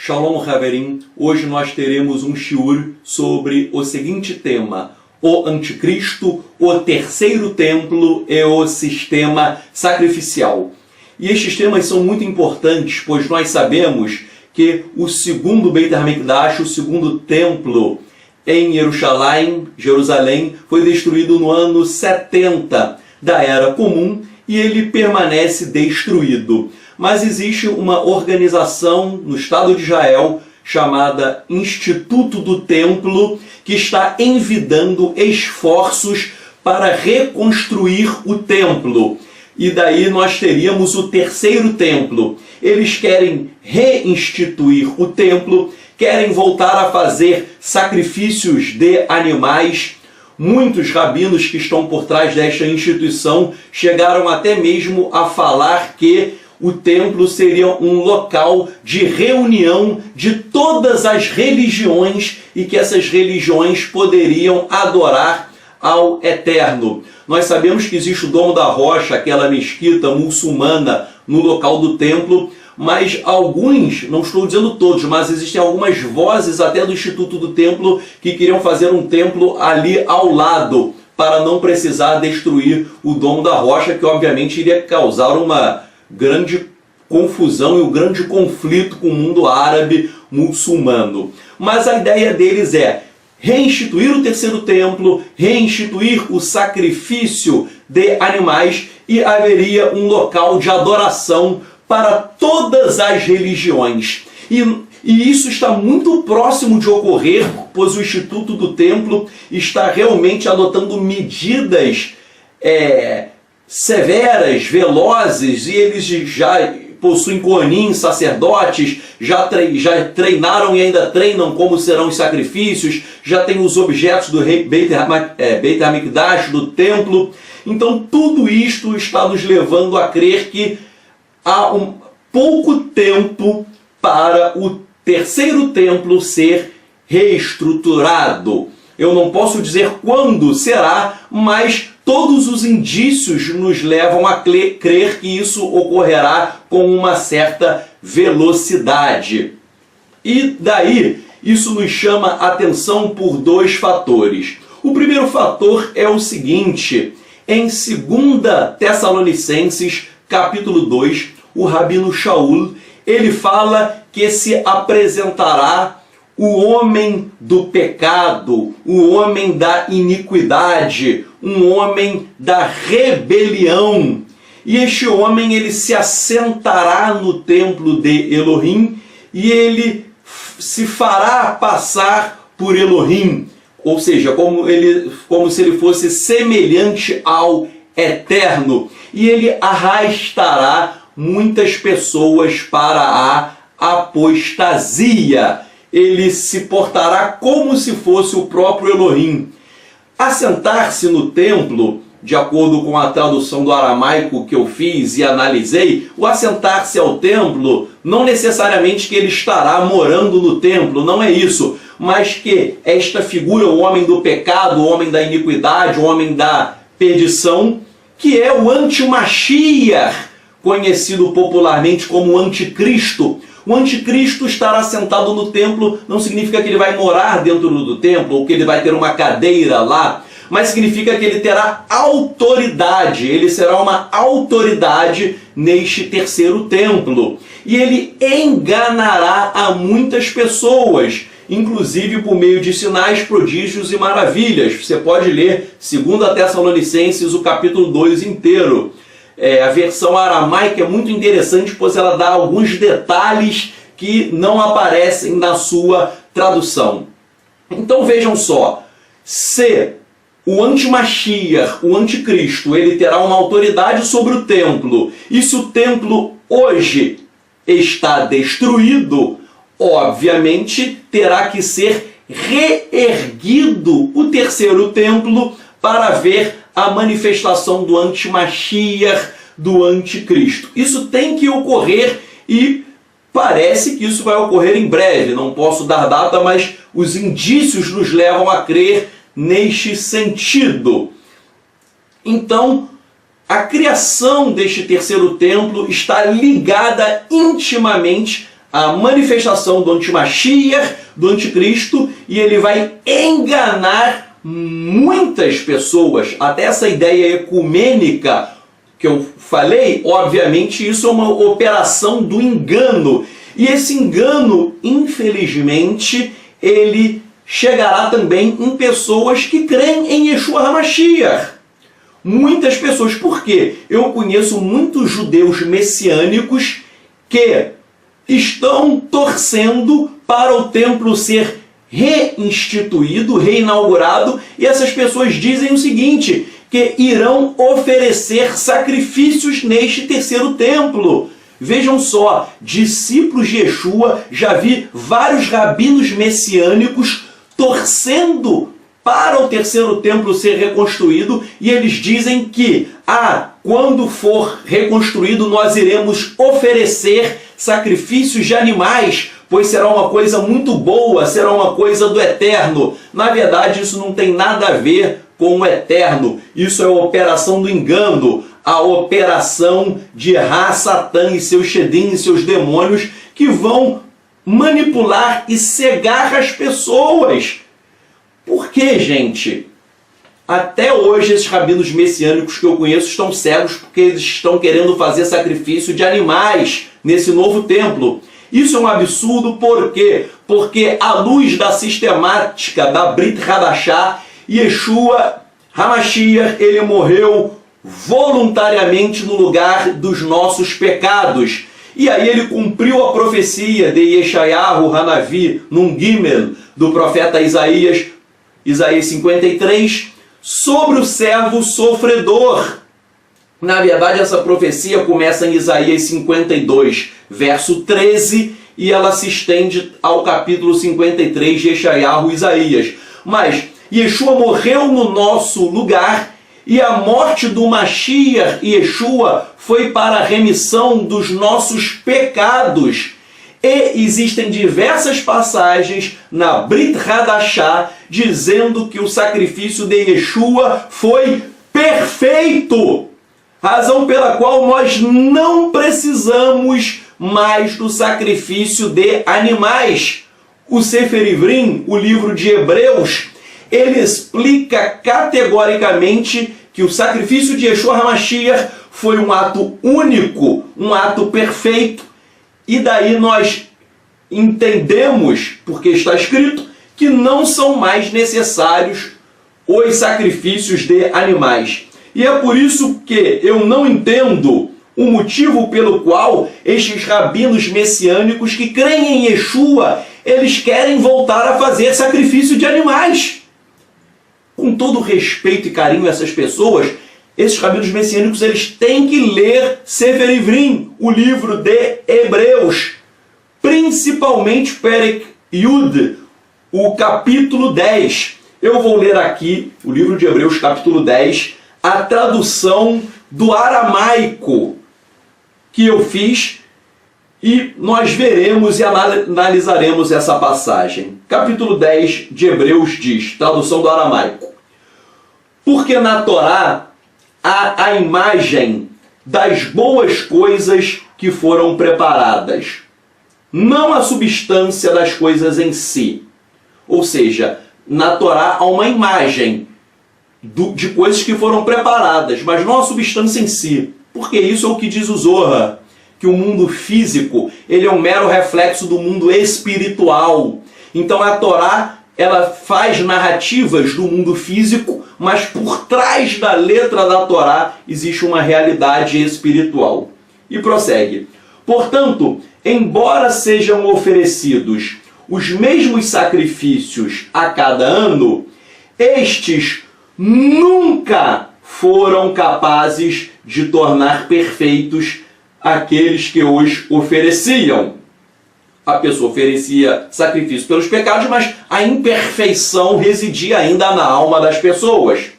Shalom Haverim, hoje nós teremos um shiur sobre o seguinte tema: o anticristo, o terceiro templo e o sistema sacrificial. E estes temas são muito importantes, pois nós sabemos que o segundo Beit HaMikdash, o segundo templo em Jerusalém, foi destruído no ano 70 da Era Comum e ele permanece destruído. Mas existe uma organização no Estado de Israel chamada Instituto do Templo, que está envidando esforços para reconstruir o templo. E daí nós teríamos o terceiro templo. Eles querem reinstituir o templo, querem voltar a fazer sacrifícios de animais. Muitos rabinos que estão por trás desta instituição chegaram até mesmo a falar que o templo seria um local de reunião de todas as religiões e que essas religiões poderiam adorar ao Eterno. Nós sabemos que existe o Domo da Rocha, aquela mesquita muçulmana no local do templo, mas alguns, não estou dizendo todos, mas existem algumas vozes até do Instituto do Templo que queriam fazer um templo ali ao lado, para não precisar destruir o Domo da Rocha, que obviamente iria causar uma grande confusão e um grande conflito com o mundo árabe muçulmano. Mas a ideia deles é reinstituir o terceiro templo, reinstituir o sacrifício de animais, e haveria um local de adoração para todas as religiões. E isso está muito próximo de ocorrer, pois o Instituto do Templo está realmente adotando medidas severas, velozes, e eles já possuem coanim, sacerdotes, já treinaram e ainda treinam como serão os sacrifícios, já tem os objetos do Beit HaMikdash, do templo. Então tudo isto está nos levando a crer que há pouco tempo para o terceiro templo ser reestruturado. Eu não posso dizer quando será, mas todos os indícios nos levam a crer que isso ocorrerá com uma certa velocidade. E daí, isso nos chama a atenção por dois fatores. O primeiro fator é o seguinte: em 2 Tessalonicenses, capítulo 2, o Rabino Shaul, ele fala que se apresentará o homem do pecado, o homem da iniquidade, um homem da rebelião. E este homem, ele se assentará no templo de Elohim e ele se fará passar por Elohim, ou seja, como se ele fosse semelhante ao Eterno, e ele arrastará muitas pessoas para a apostasia. Ele se portará como se fosse o próprio Elohim. Assentar-se no templo, de acordo com a tradução do aramaico que eu fiz e analisei, o assentar-se ao templo, não necessariamente que ele estará morando no templo, não é isso, mas que esta figura, o homem do pecado, o homem da iniquidade, o homem da perdição, que é o anti-Mashiach, conhecido popularmente como anticristo. O anticristo estará sentado no templo não significa que ele vai morar dentro do templo ou que ele vai ter uma cadeira lá, mas significa que ele terá autoridade, ele será uma autoridade neste terceiro templo. E ele enganará a muitas pessoas, inclusive por meio de sinais, prodígios e maravilhas. Você pode ler 2 Tessalonicenses, o capítulo 2 inteiro. A versão aramaica é muito interessante, pois ela dá alguns detalhes que não aparecem na sua tradução. Então vejam só, se o anti-Mashiach, o anticristo, ele terá uma autoridade sobre o templo, e se o templo hoje está destruído, obviamente terá que ser reerguido o terceiro templo para ver a manifestação do anti-Mashiach, do anticristo. Isso tem que ocorrer e parece que isso vai ocorrer em breve. Não posso dar data, mas os indícios nos levam a crer neste sentido. Então, a criação deste terceiro templo está ligada intimamente a manifestação do antimashiach, do anticristo, e ele vai enganar muitas pessoas. Até essa ideia ecumênica que eu falei, obviamente isso é uma operação do engano. E esse engano, infelizmente, ele chegará também em pessoas que creem em Yeshua HaMashiach. Muitas pessoas. Por quê? Eu conheço muitos judeus messiânicos que estão torcendo para o templo ser reinstituído, reinaugurado, e essas pessoas dizem o seguinte, que irão oferecer sacrifícios neste terceiro templo. Vejam só, discípulos de Yeshua, já vi vários rabinos messiânicos torcendo para o terceiro templo ser reconstruído, e eles dizem que, quando for reconstruído, nós iremos oferecer sacrifícios de animais, pois será uma coisa muito boa, será uma coisa do eterno. Na verdade, isso não tem nada a ver com o eterno. Isso é a operação do engano, a operação de Satã e seus Shedim e seus demônios que vão manipular e cegar as pessoas. Por que, gente? Até hoje esses rabinos messiânicos que eu conheço estão cegos porque eles estão querendo fazer sacrifício de animais nesse novo templo. Isso é um absurdo, por quê? Porque à luz da sistemática da Brit Hadashah, Yeshua HaMashiach, ele morreu voluntariamente no lugar dos nossos pecados. E aí ele cumpriu a profecia de Yeshayahu Hanavi, num Gimel, do profeta Isaías 53, sobre o servo sofredor. Na verdade, essa profecia começa em Isaías 52, verso 13, e ela se estende ao capítulo 53 de Yeshayahu Isaías. Mas Yeshua morreu no nosso lugar, e a morte do Mashiach Yeshua foi para a remissão dos nossos pecados. E existem diversas passagens na Brit Hadashah dizendo que o sacrifício de Yeshua foi perfeito. Razão pela qual nós não precisamos mais do sacrifício de animais. O Sefer Ivrim, o livro de Hebreus, ele explica categoricamente que o sacrifício de Yeshua HaMashiach foi um ato único, um ato perfeito. E daí nós entendemos, porque está escrito, que não são mais necessários os sacrifícios de animais. E é por isso que eu não entendo o motivo pelo qual estes rabinos messiânicos que creem em Yeshua, eles querem voltar a fazer sacrifício de animais. Com todo respeito e carinho a essas pessoas, esses rabinos messiânicos, eles têm que ler Sefer Ivrim, o livro de Hebreus, principalmente Perek Yud, o capítulo 10. Eu vou ler aqui o livro de Hebreus, capítulo 10, a tradução do aramaico que eu fiz, e nós veremos e analisaremos essa passagem. Capítulo 10 de Hebreus diz, tradução do aramaico: porque na Torá há a imagem das boas coisas que foram preparadas, não a substância das coisas em si. Ou seja, na Torá há uma imagem de coisas que foram preparadas, mas não a substância em si. Porque isso é o que diz o Zohar, que o mundo físico ele é um mero reflexo do mundo espiritual. Então a Torá, ela faz narrativas do mundo físico, mas por trás da letra da Torá existe uma realidade espiritual. E prossegue: portanto, embora sejam oferecidos os mesmos sacrifícios a cada ano, estes nunca foram capazes de tornar perfeitos aqueles que os ofereciam. A pessoa oferecia sacrifício pelos pecados, mas a imperfeição residia ainda na alma das pessoas.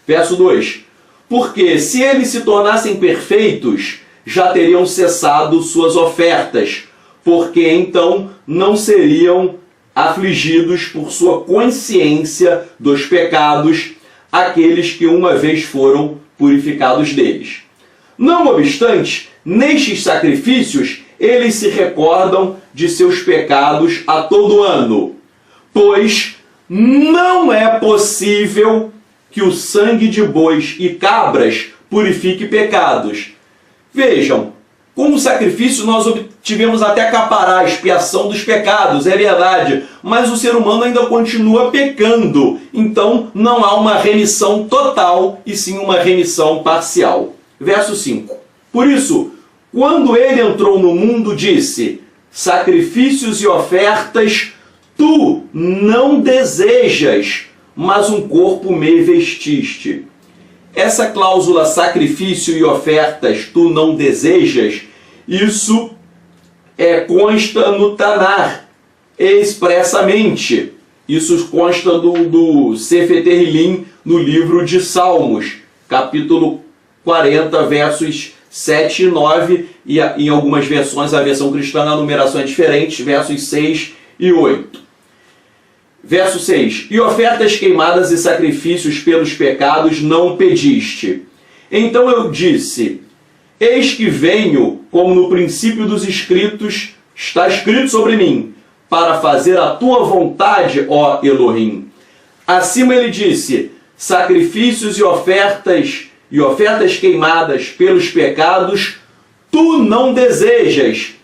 Verso 2. Porque se eles se tornassem perfeitos, já teriam cessado suas ofertas, porque então não seriam afligidos por sua consciência dos pecados aqueles que uma vez foram purificados deles. Não obstante, nestes sacrifícios, eles se recordam de seus pecados a todo ano, pois não é possível que o sangue de bois e cabras purifique pecados. Vejam, com o sacrifício nós obtivemos até acaparar a expiação dos pecados, é verdade, mas o ser humano ainda continua pecando, então não há uma remissão total, e sim uma remissão parcial. Verso 5. Por isso, quando ele entrou no mundo, disse: sacrifícios e ofertas tu não desejas, mas um corpo me vestiste. Essa cláusula sacrifício e ofertas tu não desejas, isso consta no Tanar, expressamente. Isso consta do Sefer Tehillim, no livro de Salmos, capítulo 40, versos 7 e 9, e em algumas versões, a versão cristã, a numeração é diferente, versos 6 e 8. Verso 6. E ofertas queimadas e sacrifícios pelos pecados não pediste. Então eu disse: eis que venho, como no princípio dos escritos, está escrito sobre mim, para fazer a tua vontade, ó Elohim. Acima ele disse: sacrifícios e ofertas queimadas pelos pecados tu não desejas,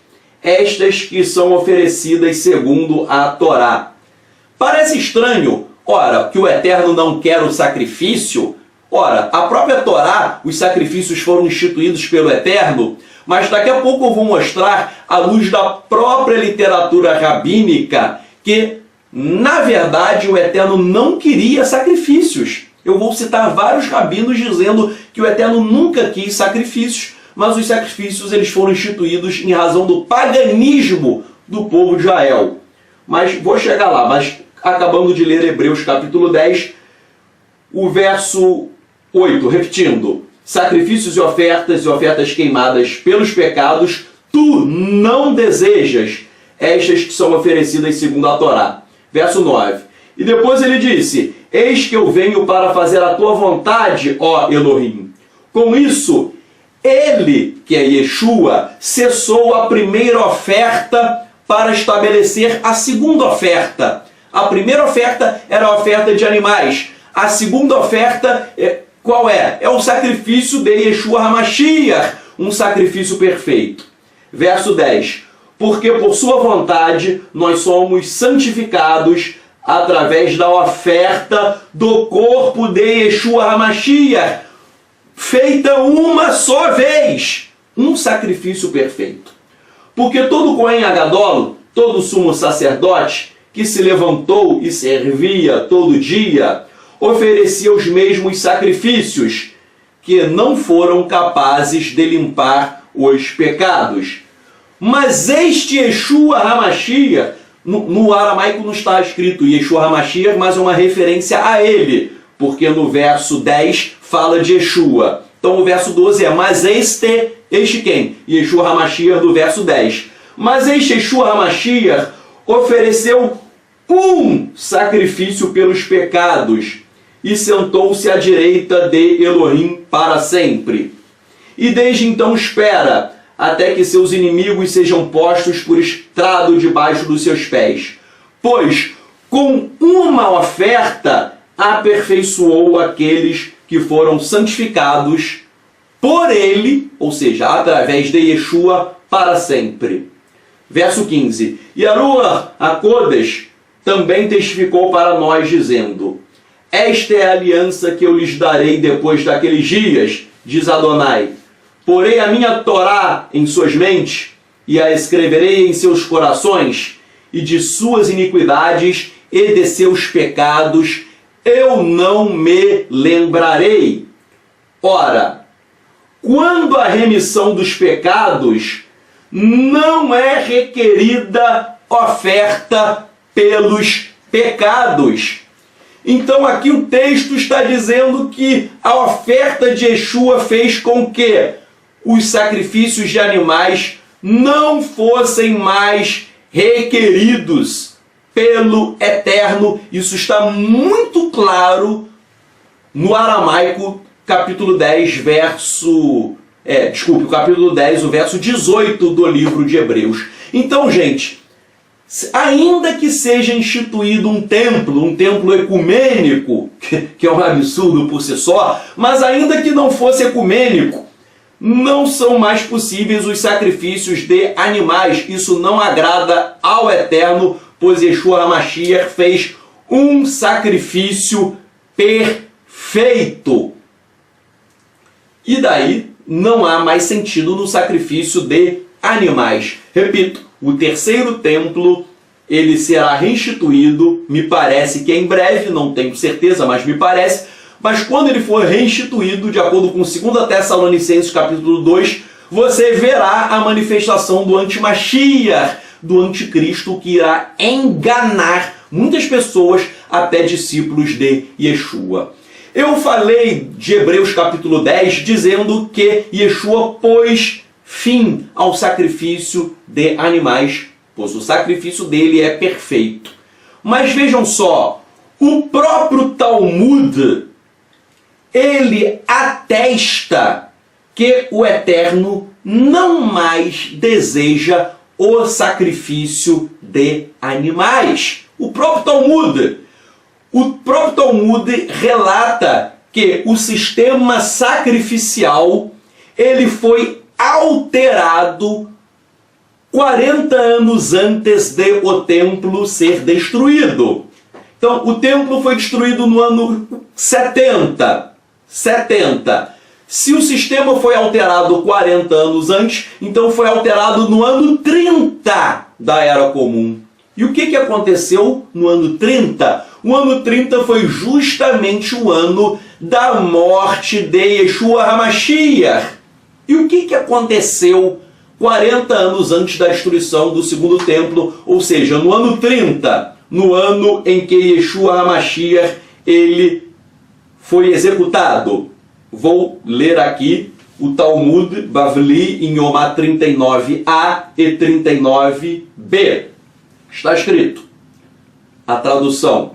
estas que são oferecidas segundo a Torá. Parece estranho, ora, que o Eterno não quer o sacrifício. Ora, a própria Torá, os sacrifícios foram instituídos pelo Eterno, mas daqui a pouco eu vou mostrar, à luz da própria literatura rabínica, que, na verdade, o Eterno não queria sacrifícios. Eu vou citar vários rabinos dizendo que o Eterno nunca quis sacrifícios, mas os sacrifícios eles foram instituídos em razão do paganismo do povo de Israel. Mas vou chegar lá, mas acabando de ler Hebreus capítulo 10, o verso 8, repetindo: sacrifícios e ofertas queimadas pelos pecados, tu não desejas, estas que são oferecidas segundo a Torá. Verso 9. E depois ele disse: eis que eu venho para fazer a tua vontade, ó Elohim. Com isso, ele, que é Yeshua, cessou a primeira oferta para estabelecer a segunda oferta. A primeira oferta era a oferta de animais. A segunda oferta, qual é? É o sacrifício de Yeshua HaMashiach, um sacrifício perfeito. Verso 10. Porque por sua vontade nós somos santificados através da oferta do corpo de Yeshua HaMashiach, feita uma só vez. Um sacrifício perfeito. Porque todo Cohen Agadol, todo sumo sacerdote, que se levantou e servia todo dia, oferecia os mesmos sacrifícios, que não foram capazes de limpar os pecados. Mas este Yeshua HaMashiach, no aramaico não está escrito Yeshua HaMashiach, mas é uma referência a ele, porque no verso 10 fala de Yeshua. Então o verso 12 é: mas este quem? Yeshua HaMashiach, do verso 10. Mas este Yeshua HaMashiach ofereceu um sacrifício pelos pecados e sentou-se à direita de Elohim para sempre. E desde então espera até que seus inimigos sejam postos por estrado debaixo dos seus pés. Pois com uma oferta aperfeiçoou aqueles que foram santificados por ele, ou seja, através de Yeshua, para sempre. Verso 15. E a Ruach HaKodesh também testificou para nós, dizendo: esta é a aliança que eu lhes darei depois daqueles dias, diz Adonai. Porei a minha Torá em suas mentes, e a escreverei em seus corações, e de suas iniquidades e de seus pecados eu não me lembrarei. Ora, quando a remissão dos pecados, não é requerida oferta pelos pecados. Então aqui o texto está dizendo que a oferta de Yeshua fez com que os sacrifícios de animais não fossem mais requeridos pelo Eterno. Isso está muito claro no aramaico, capítulo 10, verso o capítulo 10, o verso 18 do livro de Hebreus. Então, gente, ainda que seja instituído um templo ecumênico, que é um absurdo por si só, mas ainda que não fosse ecumênico, não são mais possíveis os sacrifícios de animais. Isso não agrada ao Eterno, pois Yeshua HaMashiach fez um sacrifício perfeito. E daí não há mais sentido no sacrifício de animais. Repito, o terceiro templo, ele será reinstituído, me parece que em breve, não tenho certeza, mas me parece, mas quando ele for reinstituído, de acordo com 2 Tessalonicenses capítulo 2, você verá a manifestação do anti-Mashiach, do anticristo, que irá enganar muitas pessoas, até discípulos de Yeshua. Eu falei de Hebreus capítulo 10, dizendo que Yeshua pôs fim ao sacrifício de animais, pois o sacrifício dele é perfeito. Mas vejam só, o próprio Talmud, ele atesta que o Eterno não mais deseja o sacrifício de animais. O próprio Talmud relata que o sistema sacrificial ele foi alterado 40 anos antes de o templo ser destruído. Então, o templo foi destruído no ano 70. Se o sistema foi alterado 40 anos antes, então foi alterado no ano 30 da Era Comum. E o que aconteceu no ano 30? O ano 30 foi justamente o ano da morte de Yeshua HaMashiach. E o que aconteceu 40 anos antes da destruição do segundo templo, ou seja, no ano 30, no ano em que Yeshua HaMashiach ele foi executado? Vou ler aqui o Talmud Bavli em Yomá 39a e 39b. Está escrito, a tradução: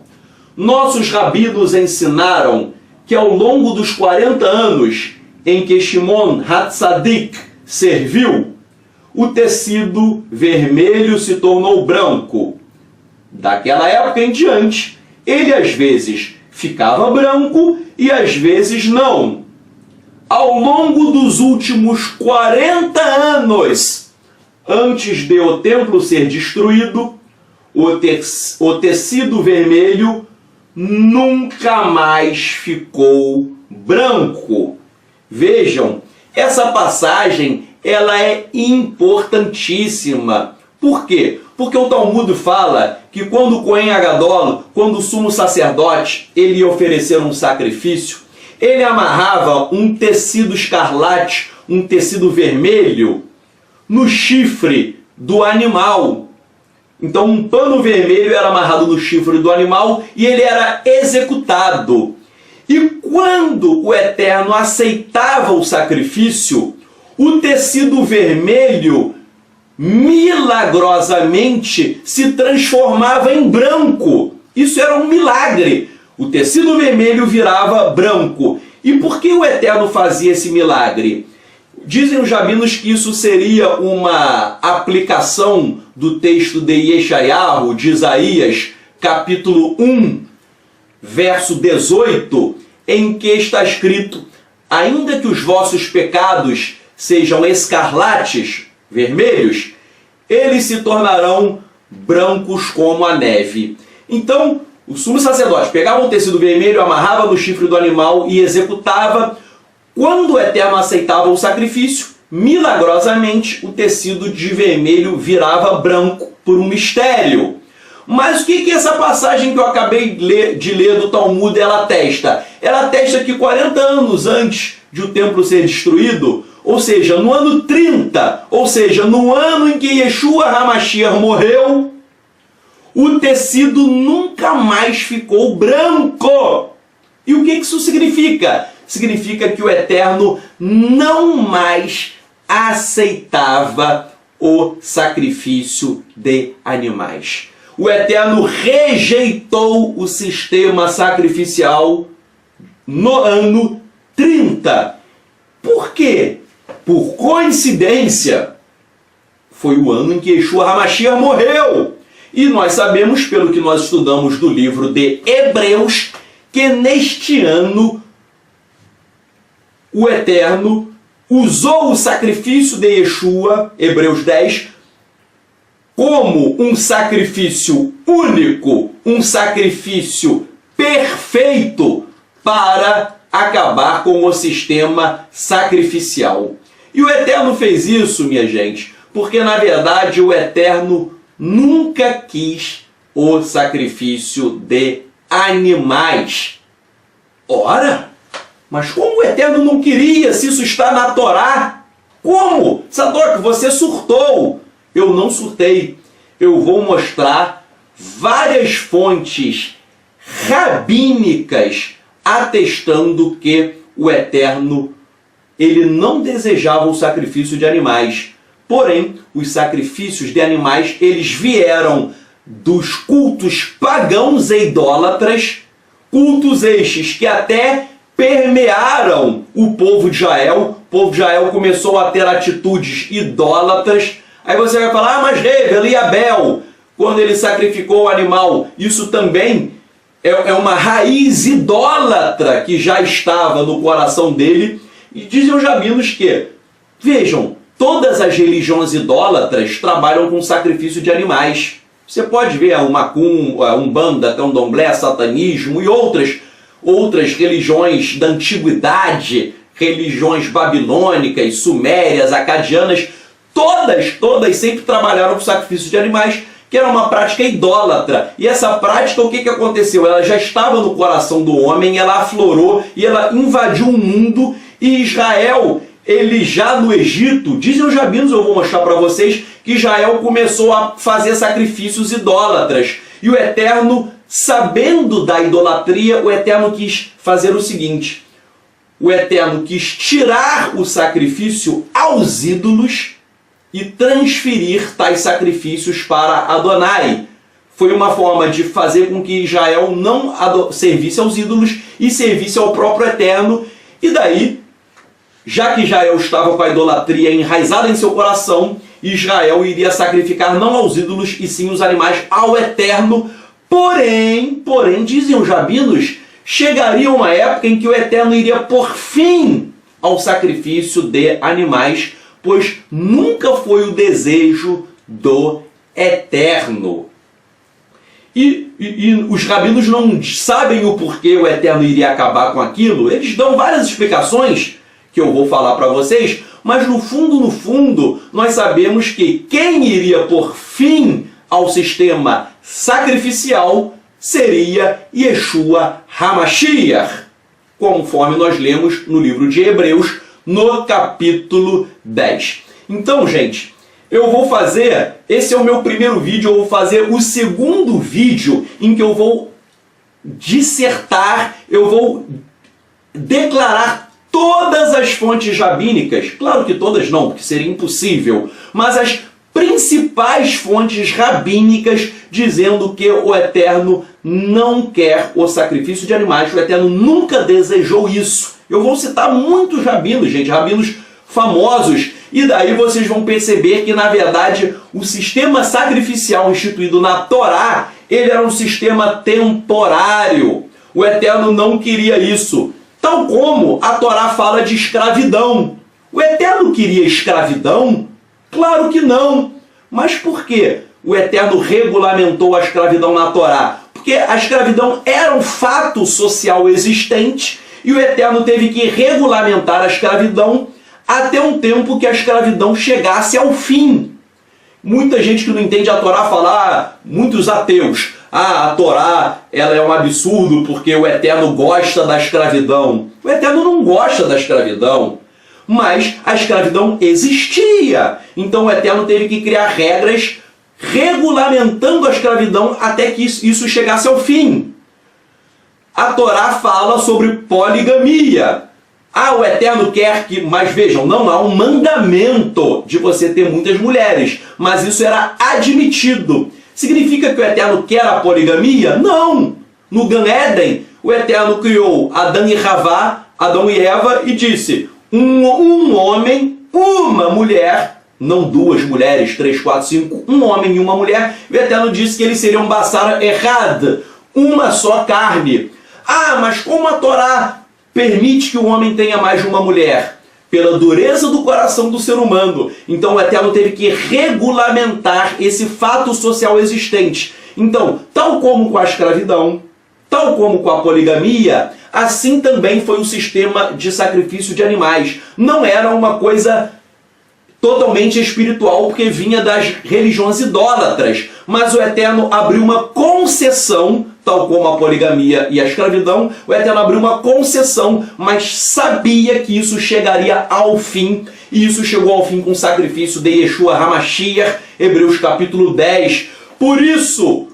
nossos rabinos ensinaram que ao longo dos 40 anos em que Shimon Hatzadik serviu, o tecido vermelho se tornou branco. Daquela época em diante, ele às vezes ficava branco e às vezes não. Ao longo dos últimos 40 anos, antes de o templo ser destruído, o tecido vermelho nunca mais ficou branco. Vejam, essa passagem ela é importantíssima. Por quê? Porque o Talmud fala que quando o Cohen Agadol, quando o sumo sacerdote, ele ia oferecer um sacrifício, ele amarrava um tecido escarlate, um tecido vermelho, no chifre do animal. Então um pano vermelho era amarrado no chifre do animal e ele era executado. E quando o Eterno aceitava o sacrifício, o tecido vermelho milagrosamente se transformava em branco. Isso era um milagre. O tecido vermelho virava branco. E por que o Eterno fazia esse milagre? Dizem os rabinos que isso seria uma aplicação do texto de Yeshayahu, de Isaías, capítulo 1, verso 18, em que está escrito: ainda que os vossos pecados sejam escarlates, vermelhos, eles se tornarão brancos como a neve. Então, o sumo sacerdote pegava um tecido vermelho, amarrava no chifre do animal e executava. Quando o Eterno aceitava o sacrifício, milagrosamente o tecido de vermelho virava branco por um mistério. Mas o que essa passagem que eu acabei de ler do Talmud ela atesta? Ela atesta que 40 anos antes de o templo ser destruído, ou seja, no ano 30, ou seja, no ano em que Yeshua HaMashiach morreu, o tecido nunca mais ficou branco. E o que isso significa? Significa que o Eterno não mais aceitava o sacrifício de animais. O Eterno rejeitou o sistema sacrificial no ano 30. Por quê? por coincidência, foi o ano em que Yeshua HaMashiach morreu. E nós sabemos, pelo que nós estudamos do livro de Hebreus, que neste ano o Eterno usou o sacrifício de Yeshua, Hebreus 10, como um sacrifício único, um sacrifício perfeito para acabar com o sistema sacrificial. E o Eterno fez isso, minha gente, porque na verdade o Eterno nunca quis o sacrifício de animais. Ora, mas como o Eterno não queria, se isso está na Torá? Como? Sadoc, você surtou. Eu não surtei. Eu vou mostrar várias fontes rabínicas atestando que o Eterno ele não desejava o sacrifício de animais. Porém, os sacrifícios de animais eles vieram dos cultos pagãos e idólatras, cultos estes que até permearam o povo de Israel. O povo de Israel começou a ter atitudes idólatras. Aí você vai falar, mas Hevel e Abel, quando ele sacrificou o animal, isso também é uma raiz idólatra que já estava no coração dele. E dizem os rabinos que, vejam, todas as religiões idólatras trabalham com sacrifício de animais. Você pode ver o Macum, a Umbanda, Candomblé, Satanismo e outras religiões da antiguidade, religiões babilônicas, sumérias, acadianas, todas sempre trabalharam com sacrifício de animais, que era uma prática idólatra. E essa prática, o que aconteceu? Ela já estava no coração do homem, ela aflorou e ela invadiu o mundo. E Israel, ele já no Egito, dizem os rabinos, eu vou mostrar para vocês, que Israel começou a fazer sacrifícios idólatras. E o Eterno, sabendo da idolatria, o Eterno quis fazer o seguinte. O Eterno quis tirar o sacrifício aos ídolos e transferir tais sacrifícios para Adonai. Foi uma forma de fazer com que Israel não servisse aos ídolos e servisse ao próprio Eterno. E daí, já que Israel estava com a idolatria enraizada em seu coração, Israel iria sacrificar não aos ídolos e sim os animais ao Eterno. Porém, dizem os rabinos, chegaria uma época em que o Eterno iria pôr fim ao sacrifício de animais, pois nunca foi o desejo do Eterno. E os rabinos não sabem o porquê o Eterno iria acabar com aquilo. Eles dão várias explicações que eu vou falar para vocês, mas no fundo, nós sabemos que quem iria pôr fim ao sistema sacrificial seria Yeshua HaMashiach, conforme nós lemos no livro de Hebreus, no capítulo 10. Então, gente, eu vou fazer, esse é o meu primeiro vídeo, eu vou fazer o segundo vídeo em que eu vou dissertar, eu vou declarar todas as fontes rabínicas, claro que todas não, porque seria impossível, mas as principais fontes rabínicas dizendo que o Eterno não quer o sacrifício de animais, o Eterno nunca desejou isso. Eu vou citar muitos rabinos, gente, rabinos famosos, e daí vocês vão perceber que, na verdade, o sistema sacrificial instituído na Torá, ele era um sistema temporário. O Eterno não queria isso. Tal como a Torá fala de escravidão. O Eterno queria escravidão? Claro que não. Mas por que o Eterno regulamentou a escravidão na Torá? Porque a escravidão era um fato social existente e o Eterno teve que regulamentar a escravidão até um tempo que a escravidão chegasse ao fim. Muita gente que não entende a Torá fala, muitos ateus, a Torá ela é um absurdo porque o Eterno gosta da escravidão. O Eterno não gosta da escravidão, mas a escravidão existia. Então o Eterno teve que criar regras regulamentando a escravidão até que isso chegasse ao fim. A Torá fala sobre poligamia. O Eterno quer que... Mas vejam, não há um mandamento de você ter muitas mulheres, mas isso era admitido. Significa que o Eterno quer a poligamia? Não! No Gan Éden, o Eterno criou Adão e Havá, Adão e Eva, e disse: um homem, uma mulher, não duas mulheres, 3, 4, 5, um homem e uma mulher. O Eterno disse que eles seriam basar errado, uma só carne. Ah, mas como a Torá permite que o homem tenha mais de uma mulher? Pela dureza do coração do ser humano. Então o Eterno teve que regulamentar esse fato social existente. Então, tal como com a escravidão, tal como com a poligamia, assim também foi o sistema de sacrifício de animais. Não era uma coisa totalmente espiritual, porque vinha das religiões idólatras. Mas o Eterno abriu uma concessão, tal como a poligamia e a escravidão, o Eterno abriu uma concessão, mas sabia que isso chegaria ao fim, e isso chegou ao fim com o sacrifício de Yeshua HaMashiach, Hebreus capítulo 10. Por isso,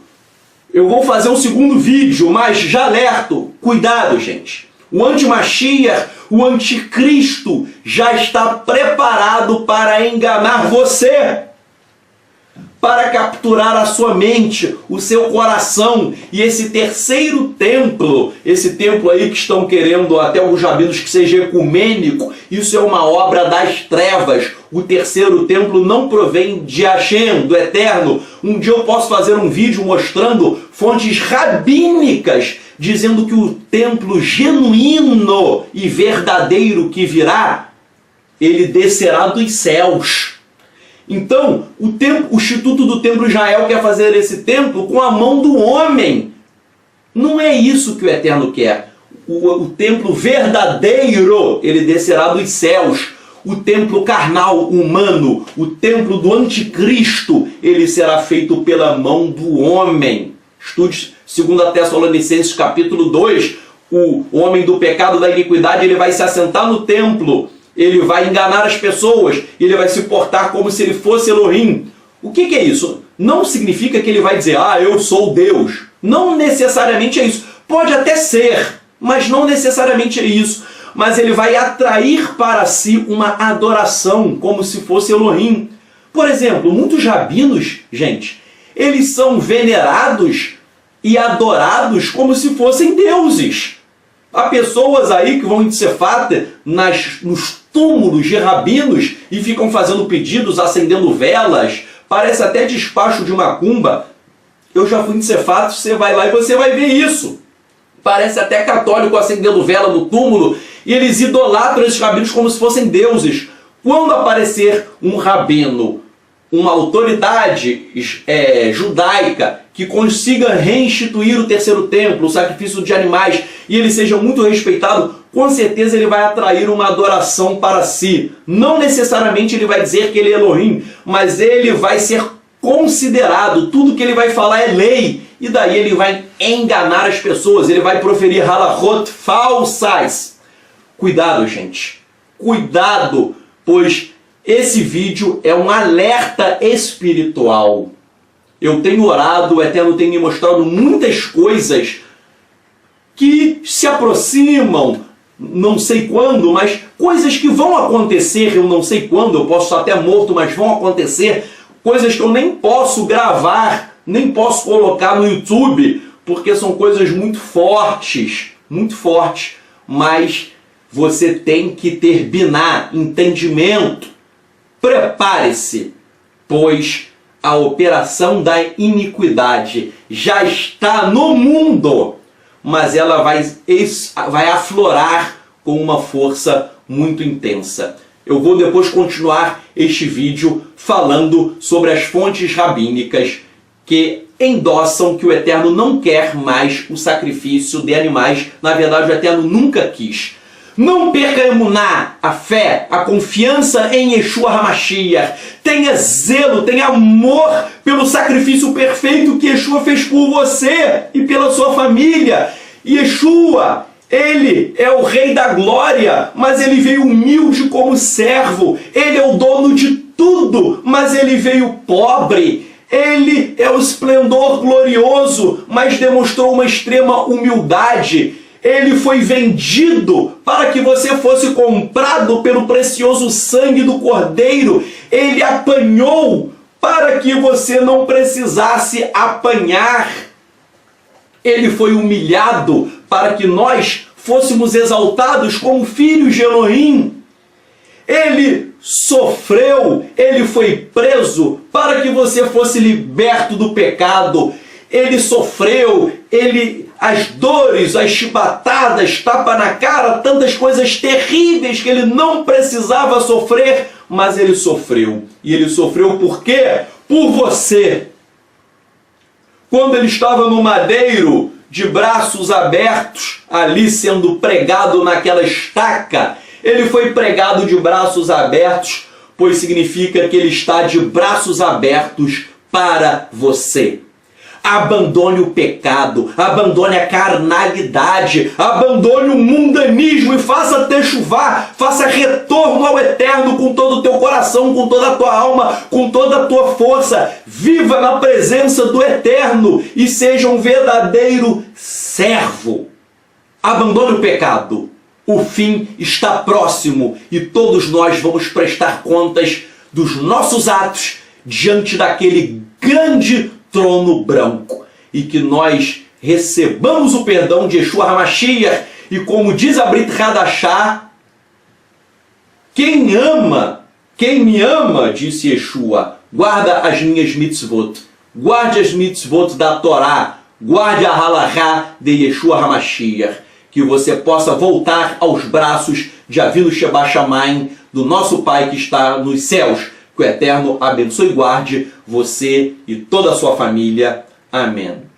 eu vou fazer um segundo vídeo, mas já alerto, cuidado, gente. O anti-Mashiach, o anticristo, já está preparado para enganar você, para capturar a sua mente, o seu coração. E esse terceiro templo, esse templo aí que estão querendo até alguns rabinos que seja ecumênico, isso é uma obra das trevas. O terceiro templo não provém de Hashem, do Eterno. Um dia eu posso fazer um vídeo mostrando fontes rabínicas dizendo que o templo genuíno e verdadeiro que virá, ele descerá dos céus. Então, o Instituto do Templo Israel quer fazer esse templo com a mão do homem. Não é isso que o Eterno quer. O templo verdadeiro, ele descerá dos céus. O templo carnal, humano, o templo do anticristo, ele será feito pela mão do homem. Estude 2 Tessalonicenses capítulo 2, o homem do pecado, da iniquidade, ele vai se assentar no templo, ele vai enganar as pessoas, ele vai se portar como se ele fosse Elohim. O que é isso? Não significa que ele vai dizer, ah, eu sou Deus. Não necessariamente é isso. Pode até ser, mas não necessariamente é isso. Mas ele vai atrair para si uma adoração, como se fosse Elohim. Por exemplo, muitos rabinos, gente, eles são venerados e adorados como se fossem deuses. Há pessoas aí que vão em Tzefat, nos túmulos de rabinos, e ficam fazendo pedidos, acendendo velas, parece até despacho de macumba. Eu já fui em Tzefat, você vai lá e você vai ver isso. Parece até católico acendendo vela no túmulo, e eles idolatram esses rabinos como se fossem deuses. Quando aparecer um rabino, uma autoridade judaica que consiga reinstituir o terceiro templo, o sacrifício de animais, e ele seja muito respeitado, com certeza ele vai atrair uma adoração para si. Não necessariamente ele vai dizer que ele é Elohim, mas ele vai ser considerado, tudo que ele vai falar é lei, e daí ele vai enganar as pessoas, ele vai proferir halachot falsas. Cuidado, gente. Cuidado, pois esse vídeo é um alerta espiritual. Eu tenho orado, o Eterno tem me mostrado muitas coisas que se aproximam, não sei quando, mas coisas que vão acontecer, eu não sei quando, eu posso estar até morto, mas vão acontecer, coisas que eu nem posso gravar, nem posso colocar no YouTube, porque são coisas muito fortes, mas você tem que ter biná, entendimento. Prepare-se, pois a operação da iniquidade já está no mundo, mas ela vai aflorar com uma força muito intensa. Eu vou depois continuar este vídeo falando sobre as fontes rabínicas que endossam que o Eterno não quer mais o sacrifício de animais. Na verdade, o Eterno nunca quis. Não perca a emuná, a fé, a confiança em Yeshua HaMashiach. Tenha zelo, tenha amor pelo sacrifício perfeito que Yeshua fez por você e pela sua família. Yeshua, ele é o Rei da Glória, mas ele veio humilde como servo. Ele é o dono de tudo, mas ele veio pobre. Ele é o esplendor glorioso, mas demonstrou uma extrema humildade. Ele foi vendido para que você fosse comprado pelo precioso sangue do Cordeiro. Ele apanhou para que você não precisasse apanhar. Ele foi humilhado para que nós fôssemos exaltados como filhos de Elohim. Ele sofreu, ele foi preso para que você fosse liberto do pecado. Ele sofreu, as dores, as chibatadas, tapa na cara, tantas coisas terríveis que ele não precisava sofrer, mas ele sofreu. E ele sofreu por quê? Por você. Quando ele estava no madeiro, de braços abertos, ali sendo pregado naquela estaca, ele foi pregado de braços abertos, pois significa que ele está de braços abertos para você. Abandone o pecado, abandone a carnalidade, abandone o mundanismo e faça techuvá, faça retorno ao eterno com todo o teu coração, com toda a tua alma, com toda a tua força. Viva na presença do eterno e seja um verdadeiro servo. Abandone o pecado. O fim está próximo e todos nós vamos prestar contas dos nossos atos diante daquele grande trono branco, e que nós recebamos o perdão de Yeshua HaMashiach, e como diz a Brit Hadashah, quem me ama, disse Yeshua, guarda as minhas mitzvot, guarde as mitzvot da Torá, guarde a halachá de Yeshua HaMashiach, que você possa voltar aos braços de Avinu Sheba Shamayim, do nosso Pai que está nos céus. Que o Eterno abençoe e guarde você e toda a sua família. Amém.